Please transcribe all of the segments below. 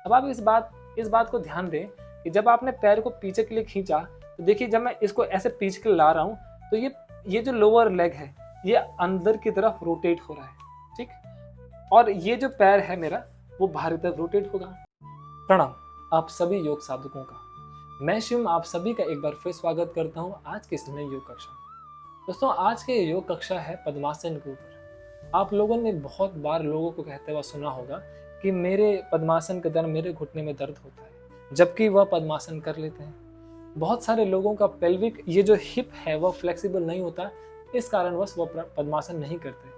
अब आप इस बात को ध्यान दें कि जब आपने पैर को पीछे के लिए खींचा तो देखिए जब मैं इसको ऐसे पीछे के लिए ला रहा हूँ तो ये जो लोअर लेग है ये अंदर की तरफ रोटेट हो रहा है, ठीक। और ये जो पैर है मेरा वो बाहर की तरफ रोटेट होगा। प्रणाम आप सभी योग साधकों का, मैं शिवम आप सभी का एक बार फिर स्वागत करता हूँ आज की इस नई योग कक्षा में। दोस्तों आज के योग कक्षा है पद्मासन के ऊपर। आप लोगों ने बहुत बार लोगों को कहते हुए सुना होगा कि मेरे पद्मासन के दौरान मेरे घुटने में दर्द होता है, जबकि वह पद्मासन कर लेते हैं। बहुत सारे लोगों का पेल्विक ये जो हिप है वह फ्लेक्सिबल नहीं होता, इस कारणवश वह पद्मासन नहीं करते।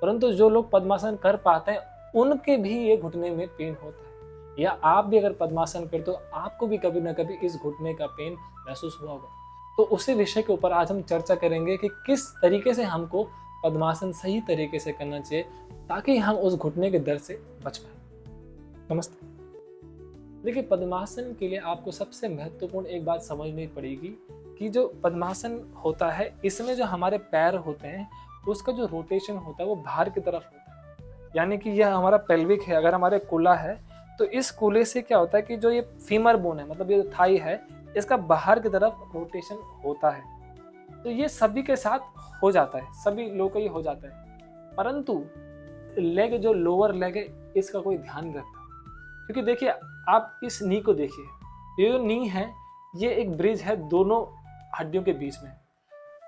परंतु जो लोग पद्मासन कर पाते हैं उनके भी ये घुटने में पेन होता है, या आप भी अगर पद्मासन करते तो आपको भी कभी ना कभी इस घुटने का पेन महसूस हुआ होगा। तो उसी विषय के ऊपर आज हम चर्चा करेंगे कि किस तरीके से हमको पद्मासन सही तरीके से करना चाहिए ताकि हम उस घुटने के दर्द से बच पाए। नमस्ते। देखिए पद्मासन के लिए आपको सबसे महत्वपूर्ण एक बात समझनी पड़ेगी कि जो पद्मासन होता है इसमें जो हमारे पैर होते हैं उसका जो रोटेशन होता है वो बाहर की तरफ होता है। यानी कि यह हमारा पेल्विक है, अगर हमारे कूल्हा है तो इस कूल्हे से क्या होता है कि जो ये फीमर बोन है, मतलब ये थाई है, इसका बाहर की तरफ रोटेशन होता है। तो ये सभी के साथ हो जाता है, सभी लोगों का ये हो जाता है। परंतु लेग जो लोअर लेग है इसका कोई ध्यान नहीं रखता। क्योंकि देखिए आप इस नी को देखिए, ये जो नी है ये एक ब्रिज है दोनों हड्डियों के बीच में।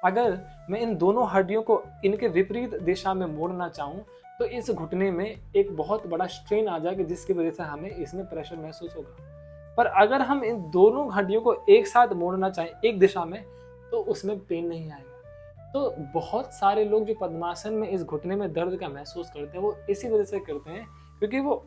अगर मैं इन दोनों हड्डियों को इनके विपरीत दिशा में मोड़ना चाहूँ तो इस घुटने में एक बहुत बड़ा स्ट्रेन आ जाएगा जिसकी वजह से हमें इसमें प्रेशर महसूस होगा। पर अगर हम इन दोनों हड्डियों को एक साथ मोड़ना चाहें एक दिशा में तो उसमें पेन नहीं आएगा। तो बहुत सारे लोग जो पद्मासन में इस घुटने में दर्द का महसूस करते हैं वो इसी वजह से करते हैं क्योंकि वो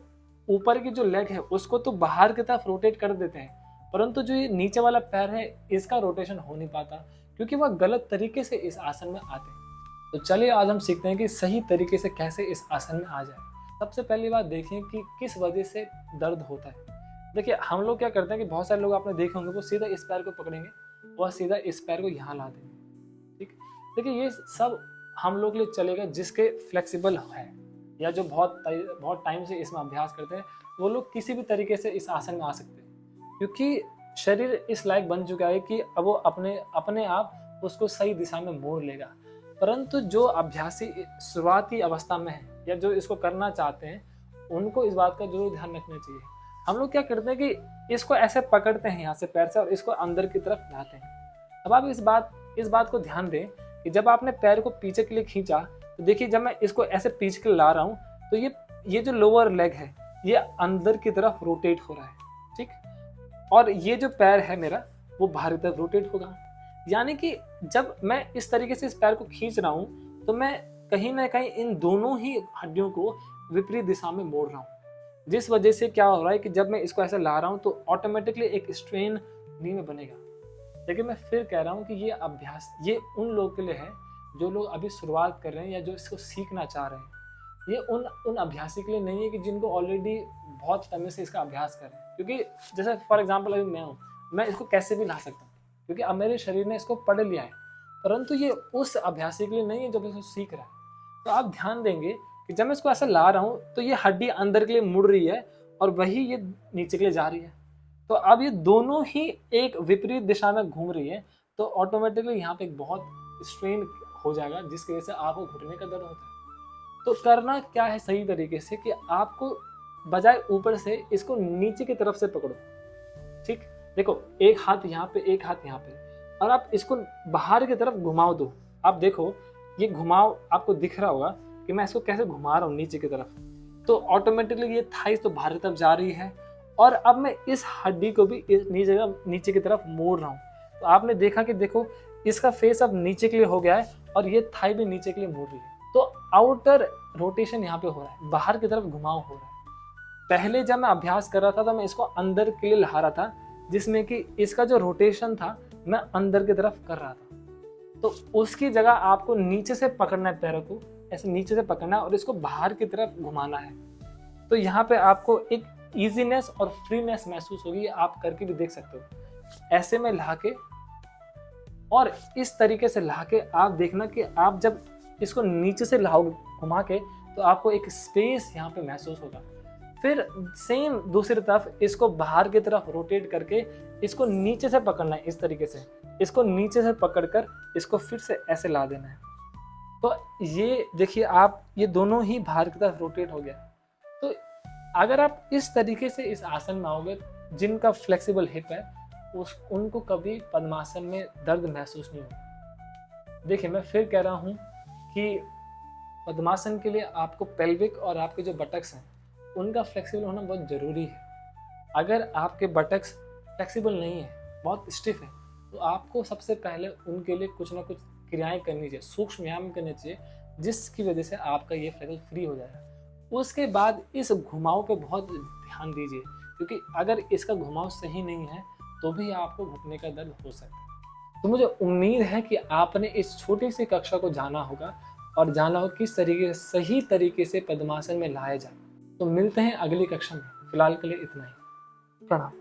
ऊपर की जो लेग है उसको तो बाहर की तरफ रोटेट कर देते हैं, परंतु जो ये नीचे वाला पैर है इसका रोटेशन हो नहीं पाता क्योंकि वह गलत तरीके से इस आसन में आते हैं। तो चलिए आज हम सीखते हैं कि सही तरीके से कैसे इस आसन में आ जाए। सबसे पहली बात देखें कि किस वजह से दर्द होता है। देखिए हम लोग क्या करते हैं कि बहुत सारे लोग आपने देखे होंगे वो सीधा इस पैर को पकड़ेंगे, वह सीधा इस पैर को यहाँ ला देंगे, ठीक। देखिए ये सब हम लोग के लिए चलेगा जिसके फ्लेक्सिबल है या जो बहुत टाइम से इसमें अभ्यास करते हैं वो लोग किसी भी तरीके से इस आसन में आ सकते हैं क्योंकि शरीर इस लायक बन चुका है कि अब वो अपने आप उसको सही दिशा में मोड़ लेगा। परंतु जो अभ्यासी शुरुआती अवस्था में है या जो इसको करना चाहते हैं उनको इस बात का जरूर ध्यान रखना चाहिए। हम लोग क्या करते हैं कि इसको ऐसे पकड़ते हैं यहाँ से पैर से और इसको अंदर की तरफ लाते हैं। अब आप इस बात को ध्यान दें कि जब आपने पैर को पीछे के लिए खींचा तो देखिए जब मैं इसको ऐसे पीछे के ला रहा हूँ तो ये जो लोअर लेग है ये अंदर की तरफ रोटेट हो रहा है, ठीक। और ये जो पैर है मेरा वो बाहर की तरफ रोटेट होगा। यानी कि जब मैं इस तरीके से इस पैर को खींच रहा हूँ तो मैं कहीं ना कहीं इन दोनों ही हड्डियों को विपरीत दिशा में मोड़ रहा हूँ, जिस वजह से क्या हो रहा है कि जब मैं इसको ऐसे ला रहा हूँ तो ऑटोमेटिकली एक स्ट्रेन नी में बनेगा। लेकिन मैं फिर कह रहा हूँ कि ये अभ्यास ये उन लोगों के लिए है जो लोग अभी शुरुआत कर रहे हैं या जो इसको सीखना चाह रहे हैं। ये उन अभ्यासी के लिए नहीं है कि जिनको ऑलरेडी बहुत समय से इसका अभ्यास कर रहे हैं। क्योंकि जैसे फॉर एग्जांपल अभी मैं इसको कैसे भी ला सकता हूँ क्योंकि अब मेरे शरीर ने इसको पढ़ लिया है, परंतु ये उस अभ्यासी के लिए नहीं है जो इसको सीख रहा है। तो आप ध्यान देंगे कि जब मैं इसको ऐसा ला रहा हूँ तो ये हड्डी अंदर के लिए मुड़ रही है और वही ये नीचे के लिए जा रही है। तो अब ये दोनों ही एक विपरीत दिशा में घूम रही है तो ऑटोमेटिकली यहाँ पे एक बहुत स्ट्रेन हो जाएगा जिसकी वजह से आपको घुटने का दर्द होता है। तो करना क्या है सही तरीके से कि आपको बजाय ऊपर से इसको नीचे की तरफ से पकड़ो, ठीक। देखो एक हाथ यहाँ पे एक हाथ यहाँ पे और आप इसको बाहर की तरफ घुमाओ दो। आप देखो ये घुमाव आपको दिख रहा होगा कि मैं इसको कैसे घुमा रहा हूँ नीचे की तरफ, तो ऑटोमेटिकली ये थाइस तो बाहर की तरफ जा रही है और अब मैं इस हड्डी को भी नीचे की तरफ मोड़ रहा हूँ। तो आपने देखा कि देखो इसका फेस अब नीचे के लिए हो गया है और ये थाई भी नीचे के लिए मोड़ रही है। तो आउटर रोटेशन यहाँ पे हो रहा है, बाहर की तरफ घुमाव हो रहा है। पहले जब मैं अभ्यास कर रहा था तो मैं इसको अंदर के लिए ला रहा था जिसमें कि इसका जो रोटेशन था मैं अंदर की तरफ कर रहा था। तो उसकी जगह आपको नीचे से पकड़ना है, पैरों को ऐसे नीचे से पकड़ना है और इसको बाहर की तरफ घुमाना है। तो यहाँ पे आपको एक इजीनेस और फ्रीनेस महसूस होगी, आप करके भी देख सकते हो। ऐसे में ला के और इस तरीके से ला के आप देखना कि आप जब इसको नीचे से लाओगे घुमा के तो आपको एक स्पेस यहाँ पे महसूस होगा। फिर सेम दूसरी तरफ इसको बाहर की तरफ रोटेट करके इसको नीचे से पकड़ना है, इस तरीके से इसको नीचे से पकड़कर इसको फिर से ऐसे ला देना है। तो ये देखिए आप, ये दोनों ही बाहर की तरफ रोटेट हो गया। तो अगर आप इस तरीके से इस आसन में आओगे, जिनका फ्लेक्सिबल हिप है उनको कभी पद्मासन में दर्द महसूस नहीं होगा। देखिए मैं फिर कह रहा हूँ कि पद्मासन के लिए आपको पेल्विक और आपके जो बटक्स हैं उनका फ्लेक्सिबल होना बहुत ज़रूरी है। अगर आपके बटक्स फ्लेक्सिबल नहीं है, बहुत स्टिफ है, तो आपको सबसे पहले उनके लिए कुछ ना कुछ क्रियाएं करनी चाहिए, सूक्ष्म व्यायाम करने चाहिए, जिसकी वजह से आपका ये फ्लेक्सिबल फ्री हो जाएगा। उसके बाद इस घुमाव पे बहुत ध्यान दीजिए, क्योंकि अगर इसका घुमाव सही नहीं है तो भी आपको घुटने का दर्द हो सकता है। तो मुझे उम्मीद है कि आपने इस छोटी सी कक्षा को जाना होगा और जाना हो किस तरीके से सही तरीके से पद्मासन में लाया जाए। तो मिलते हैं अगली कक्षा में, फिलहाल के लिए इतना ही। प्रणाम।